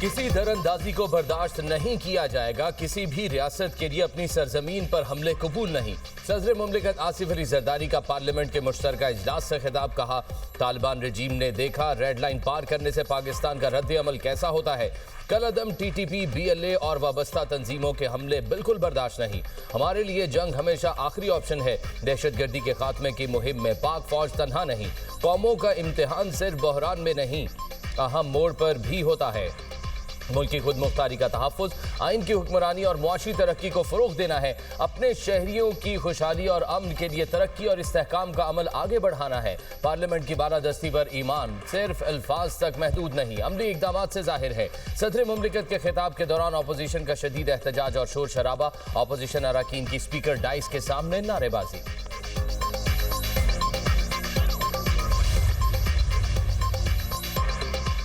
किसी दरअंदाजी को बर्दाश्त नहीं किया जाएगा। किसी भी रियासत के लिए अपनी सरजमीन पर हमले कबूल नहीं। सदर मुमलिकत आसिफ अली जरदारी का पार्लियामेंट के मुश्तरका इजलास से खिताब। कहा, तालिबान रजीम ने देखा रेड लाइन पार करने से पाकिस्तान का रद्द अमल कैसा होता है। कलअदम टीटीपी, बीएलए और वाबस्ता तंजीमों के हमले बिल्कुल बर्दाश्त नहीं। हमारे लिए जंग हमेशा आखिरी ऑप्शन है। दहशतगर्दी के खात्मे की मुहिम में पाक फौज तन्हा नहीं। कौमों का इम्तिहान सिर्फ बहरान में नहीं, अहम मोड़ पर भी होता है। मुल्क की खुद मुख्तारी का तहफ़्फ़ुज़, आइन की हुक्मरानी और मुआशी तरक्की को फ़रोग़ देना है। अपने शहरियों की खुशहाली और अमन के लिए तरक्की और इस्तेहकाम का अमल आगे बढ़ाना है। पार्लियामेंट की बालादस्ती पर ईमान सिर्फ अल्फाज तक महदूद नहीं, अमली इक़दामात से ज़ाहिर है। सदर मुमलिकत के खिताब के दौरान अपोजिशन का शदीद एहतजाज और शोर शराबा। अपोजिशन अरकान की स्पीकर डाइस के सामने नारेबाजी।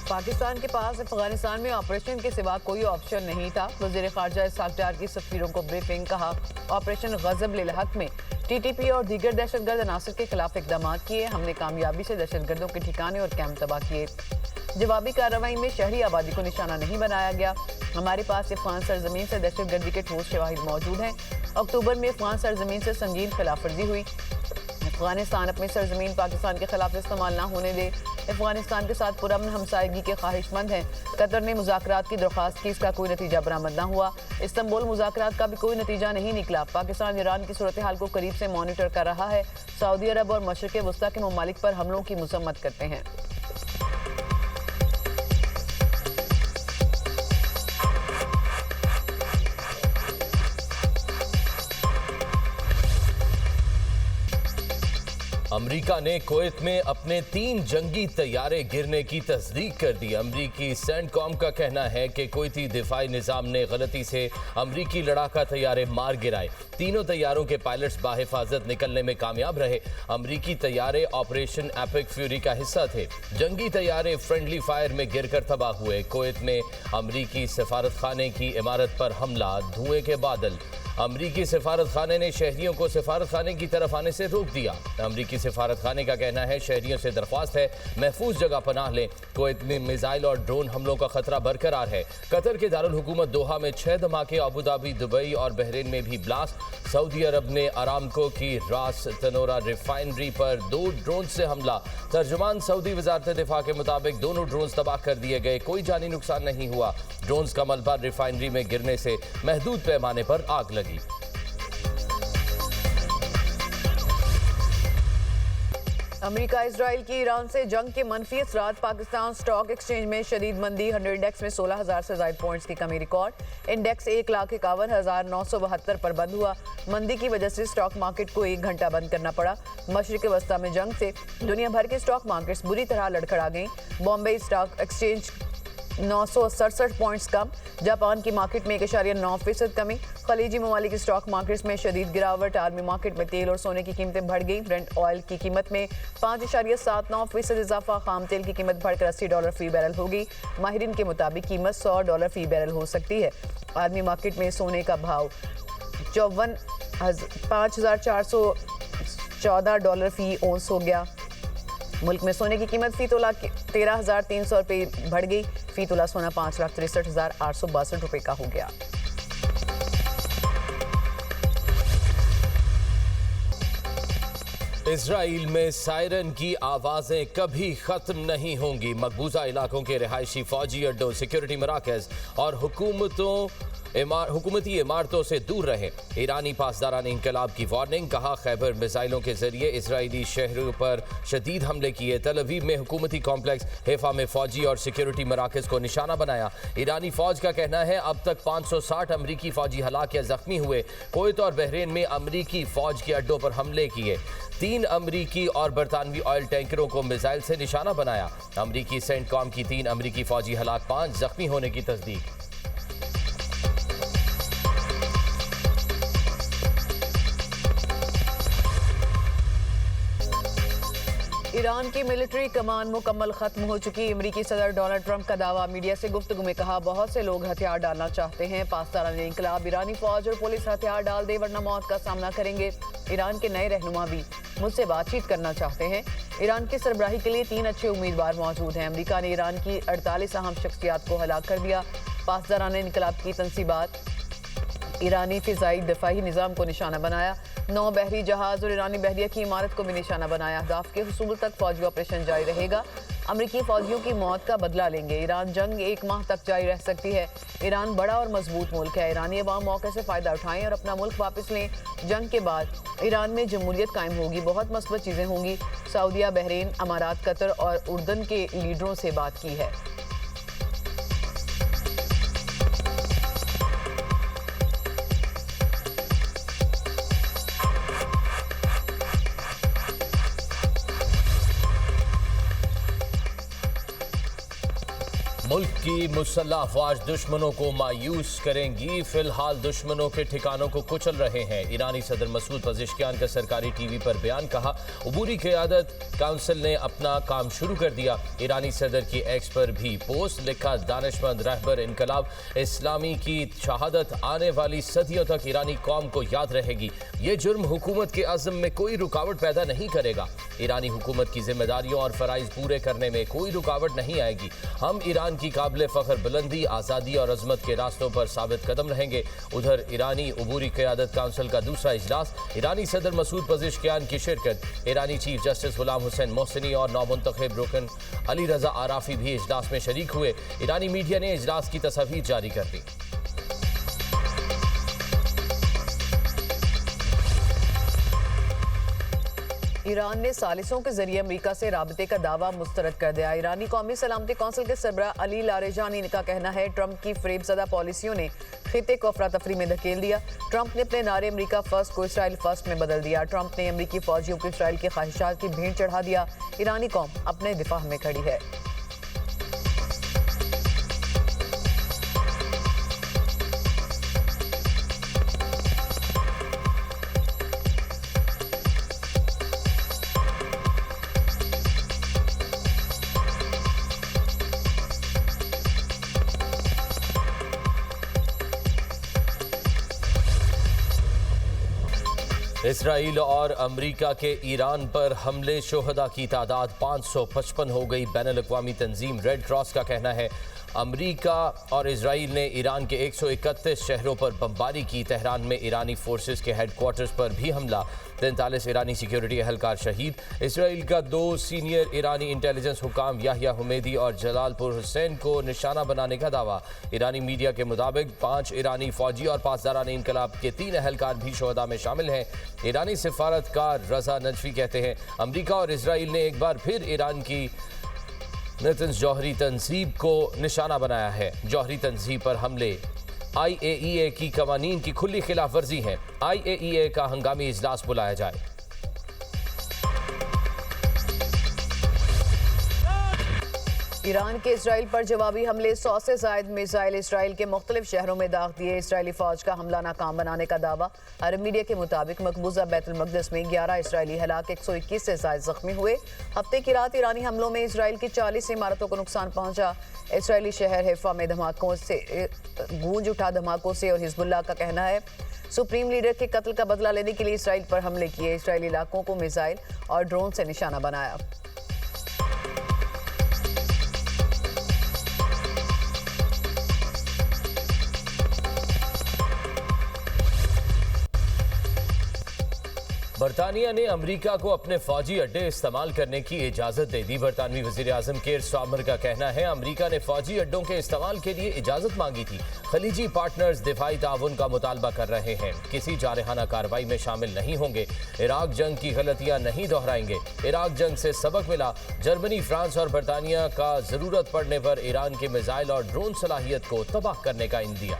पाकिस्तान के पास अफगानिस्तान में ऑपरेशन के सिवा कोई ऑप्शन नहीं था। वज़ीर ख़ारजा इसहाक़ डार की सफ़ीरों को ब्रीफिंग। कहा, ऑपरेशन ग़ज़ब लिल हक़ में टीटीपी और दीगर दहशतगर्द अनासर के खिलाफ इक़दाम किए। हमने कामयाबी से दहशतगर्दों के ठिकाने और कैंप तबाह किए। जवाबी कार्रवाई में शहरी आबादी को निशाना नहीं बनाया गया। हमारे पास अफ़गान सरजमीन से दहशतगर्दी के ठोस शवाहिद मौजूद हैं। अक्टूबर में अफ़गान सरजमीन से संगीन खिलाफ वर्जी हुई। अफगानिस्तान अपनी सरजमीन पाकिस्तान के खिलाफ इस्तेमाल ना होने दे। अफगानिस्तान के साथ पुरअमन हमसायगी के ख्वाहिशमंद हैं। कतर ने मुज़ाकरात की दरख्वास्त की, इसका कोई नतीजा बरामद ना हुआ। इस्तांबुल मुज़ाकरात का भी कोई नतीजा नहीं निकला। पाकिस्तान ईरान की सूरत हाल को करीब से मॉनिटर कर रहा है। सऊदी अरब और मशरिक़ वस्ता के ममालिक पर हमलों की मज़म्मत करते हैं। अमरीका ने कुवैत में अपने 3 जंगी तैयारे गिरने की तस्दीक कर दी। अमरीकी सेंटकॉम का कहना है कि कुवैती दिफाई निज़ाम ने गलती से अमरीकी लड़ाका तैयारे मार गिराए। तीनों तैयारों के पायलट्स बाहिफाजत निकलने में कामयाब रहे। अमरीकी तैयारे ऑपरेशन एपिक फ्यूरी का हिस्सा थे। जंगी तैयारे फ्रेंडली फायर में गिरकर तबाह हुए। कुवैत में अमरीकी सफारत खाने की इमारत पर हमला, धुएं के बादल। अमरीकी सफारत खाने ने शहरियों को सफारत खाने की तरफ आने से रोक दिया। अमरीकी सफारत खाने का कहना है, शहरियों से दरख्वास्त है महफूज जगह पनाह लें। कुवैत में मिसाइल और ड्रोन हमलों का खतरा बरकरार है। कतर के दारुल हुकूमत दोहा में 6 धमाके। अबू धाबी, दुबई और बहरीन में भी ब्लास्ट। सऊदी अरब ने अरामको की रास तनोरा रिफाइनरी पर 2 ड्रोन से हमला। तर्जुमान सऊदी वजारत दिफा के मुताबिक दोनों ड्रोन तबाह कर दिए गए, कोई जानी नुकसान नहीं हुआ। ड्रोन का मलबा रिफाइनरी में गिरने से महदूद पैमाने पर आग लगी। अमेरिका इसराइल की ईरान से जंग के मनफी असरात। पाकिस्तान स्टॉक एक्सचेंज में शदीद मंदी। 100 इंडेक्स में 16,000 से ज़ायद पॉइंट्स की कमी रिकॉर्ड। इंडेक्स 1,51,972 पर बंद हुआ। मंदी की वजह से स्टॉक मार्केट को 1 घंटा बंद करना पड़ा। मशरिक़ वस्ता में जंग से दुनिया भर के स्टॉक मार्केट्स बुरी तरह लड़खड़ा गई। बॉम्बे स्टॉक एक्सचेंज 967 पॉइंट्स कम। जापान की मार्केट में 1.9% कमी। खलीजी ममालिक स्टॉक मार्केट्स में शदीद गिरावट। आर्मी मार्केट में तेल और सोने की कीमतें बढ़ गई। ब्रेंट ऑयल की कीमत में 5.79% इजाफा। खाम तेल की कीमत बढ़कर $80 फी बैरल होगी। माहिरीन के मुताबिक कीमत $100 फी बैरल हो सकती है। आर्मी मार्केट में सोने का भाव 5,414 फी ओंस हो गया। मुल्क में सोने की कीमत फी तोला 13,300 रुपये बढ़ गई। फी तोला सोना 5,63,862 रुपये का हो गया। इजराइल में सायरन की आवाज़ें कभी ख़त्म नहीं होंगी। मकबूजा इलाकों के रिहायशी फौजी अड्डों, सिक्योरिटी मराकज़ और हुकूमती इमारतों से दूर रहे। ईरानी पासदारान इंकलाब की वार्निंग। कहा, खैबर मिसाइलों के जरिए इसराइली शहरों पर शदीद हमले किए। तल अवीव में हुकूमती कॉम्प्लेक्स, हैफा में फौजी और सिक्योरिटी मराकज़ को निशाना बनाया। ईरानी फौज का कहना है अब तक 560 अमरीकी फौजी हलाक या जख्मी हुए। कुवैत और बहरीन में अमरीकी फौज के अड्डों पर हमले किए। 3 अमरीकी और बरतानवी ऑयल टैंकरों को मिसाइल से निशाना बनाया। अमरीकी सेंटकॉम की 3 अमरीकी फौजी हलाक, 5 जख्मी होने की तस्दीक। ईरान की मिलिट्री कमान मुकम्मल खत्म हो चुकी। अमेरिकी सदर डोनाल्ड ट्रंप का दावा। मीडिया से गुफ्तगू में कहा, बहुत से लोग हथियार डालना चाहते हैं। पासदाराने इंकलाब, ईरानी फौज और पुलिस हथियार डाल दे वरना मौत का सामना करेंगे। ईरान के नए रहनुमा भी मुझसे बातचीत करना चाहते हैं। ईरान की सरबराही के लिए 3 अच्छे उम्मीदवार मौजूद हैं। अमेरिका ने ईरान की 48 अहम शख्सियात को हलाक कर दिया। पासदाराने इंकलाब की तंसीबात, ईरानी फिजाई दफाई निज़ाम को निशाना बनाया। 9 बहरी जहाज और ईरानी बहरिया की इमारत को भी निशाना बनाया। अहदाफ के हुसूल तक फौजी ऑपरेशन जारी रहेगा। अमरीकी फौजियों की मौत का बदला लेंगे। ईरान जंग 1 माह तक जारी रह सकती है। ईरान बड़ा और मजबूत मुल्क है। ईरानी अवाम मौके से फ़ायदा उठाएं और अपना मुल्क वापस लें। जंग के बाद ईरान में जमहूरियत कायम होगी। बहुत मस्बत चीज़ें होंगी। सऊदीया, बहरीन, अमारात, कतर और उर्दन के लीडरों से बात की है। मुल्क की मुसल्लह अफवाज दुश्मनों को मायूस करेंगी। फिलहाल दुश्मनों के ठिकानों को कुचल रहे हैं। ईरानी सदर मसूद पज़ेश्कियान का सरकारी टीवी पर बयान। कहा, अबूरी क़यादत काउंसिल ने अपना काम शुरू कर दिया। ईरानी सदर की एक्स पर भी पोस्ट लिखा, दानिशमंद रहबर इनकलाब इस्लामी की शहादत आने वाली सदियों तक ईरानी कौम को याद रहेगी। ये जुर्म हुकूमत के अज़्म में कोई रुकावट पैदा नहीं करेगा। ईरानी हुकूमत की जिम्मेदारियों और फ़राइज़ पूरे करने में कोई रुकावट नहीं आएगी। हम ईरान की काबिल फ़ख्र बुलंदी, आज़ादी और अज़मत के रास्तों पर साबित कदम रहेंगे। उधर ईरानी अबूरी क़यादत काउंसिल का दूसरा इजलास, ईरानी सदर मसूद पज़ेश्कियान की शिरकत। ईरानी चीफ जस्टिस गुलाम हुसैन मोहसिनी और नौमुंतखब रुकन अली रज़ा आराफी भी इजलास में शरीक हुए। ईरानी मीडिया ने इजलास की तस्वीर जारी कर दी। ईरान ने सालिसों के जरिए अमेरिका से राबते का दावा मुस्तरद कर दिया। ईरानी कौमी सलामती कौंसिल के सरबराह अली लारेजानी का कहना है, ट्रंप की फरेबज़दा पॉलिसियों ने खिते को अफरा तफरी में धकेल दिया। ट्रंप ने अपने नारे अमेरिका फर्स्ट को इसराइल फर्स्ट में बदल दिया। ट्रंप ने अमेरिकी फौजियों को इसराइल की ख्वाहिशात की भेंट चढ़ा दिया। ईरानी कौम अपने दिफा में खड़ी है। इसराइल और अमरीका के ईरान पर हमले, शोहदा की तादाद 555 हो गई। बैनुल-अक़वामी तंजीम रेड क्रॉस का कहना है, अमरीका और इसराइल ने ईरान के 131 शहरों पर बमबारी की। तेहरान में ईरानी फोर्सेस के हेडक्वार्टर्स पर भी हमला। 43 ईरानी सिक्योरिटी एहलकार शहीद। इसराइल का 2 सीनियर ईरानी इंटेलिजेंस हुकाम याहिया हुमैदी और जलालपुर हुसैन को निशाना बनाने का दावा। ईरानी मीडिया के मुताबिक 5 ईरानी फौजी और पासदाराने इंकलाब के 3 एहलकार भी शोहदा में शामिल हैं। ईरानी सिफारतकार रजा नजफी कहते हैं, अमरीका और इसराइल ने एक बार फिर ईरान की नेतन्स जौहरी तंजीब को निशाना बनाया है। जौहरी तंजीब पर हमले IAEA की कवानीन की खुली खिलाफ वर्जी है। IAEA का हंगामी इजलास बुलाया जाए। ईरान के इसराइल पर जवाबी हमले, 100 से ज़ायद मिसाइल इसराइल के मुख्तलिफ शहरों में दाग दिए। इसराइली फौज का हमला नाकाम बनाने का दावा। अरब मीडिया के मुताबिक मकबूजा बैतुल मक़दिस में 11 इसराइली हलाक, 121 से ज़ायद जख्मी हुए। हफ्ते की रात ईरानी हमलों में इसराइल की 40 इमारतों को नुकसान पहुंचा। इसराइली शहर हैफा में धमाकों से गूंज उठा धमाकों से और हिजबुल्लाह का कहना है, सुप्रीम लीडर के कत्ल का बदला लेने के लिए इसराइल पर हमले किए। इसराइली इलाकों को मिसाइल और ड्रोन से निशाना बनाया। बरतानिया ने अमरीका को अपने फौजी अड्डे इस्तेमाल करने की इजाज़त दे दी। बरतानवी वज़ीर आज़म केयर स्टार्मर का कहना है, अमरीका ने फौजी अड्डों के इस्तेमाल के लिए इजाज़त मांगी थी। खलीजी पार्टनर्स दिफाई ताउन का मुतालबा कर रहे हैं, किसी जारहाना कार्रवाई में शामिल नहीं होंगे। इराक जंग की गलतियां नहीं दोहराएंगे। इराक जंग से सबक मिला। जर्मनी, फ्रांस और बरतानिया का ज़रूरत पड़ने पर ईरान के मिसाइल और ड्रोन सलाहियत को तबाह करने का इंदिया।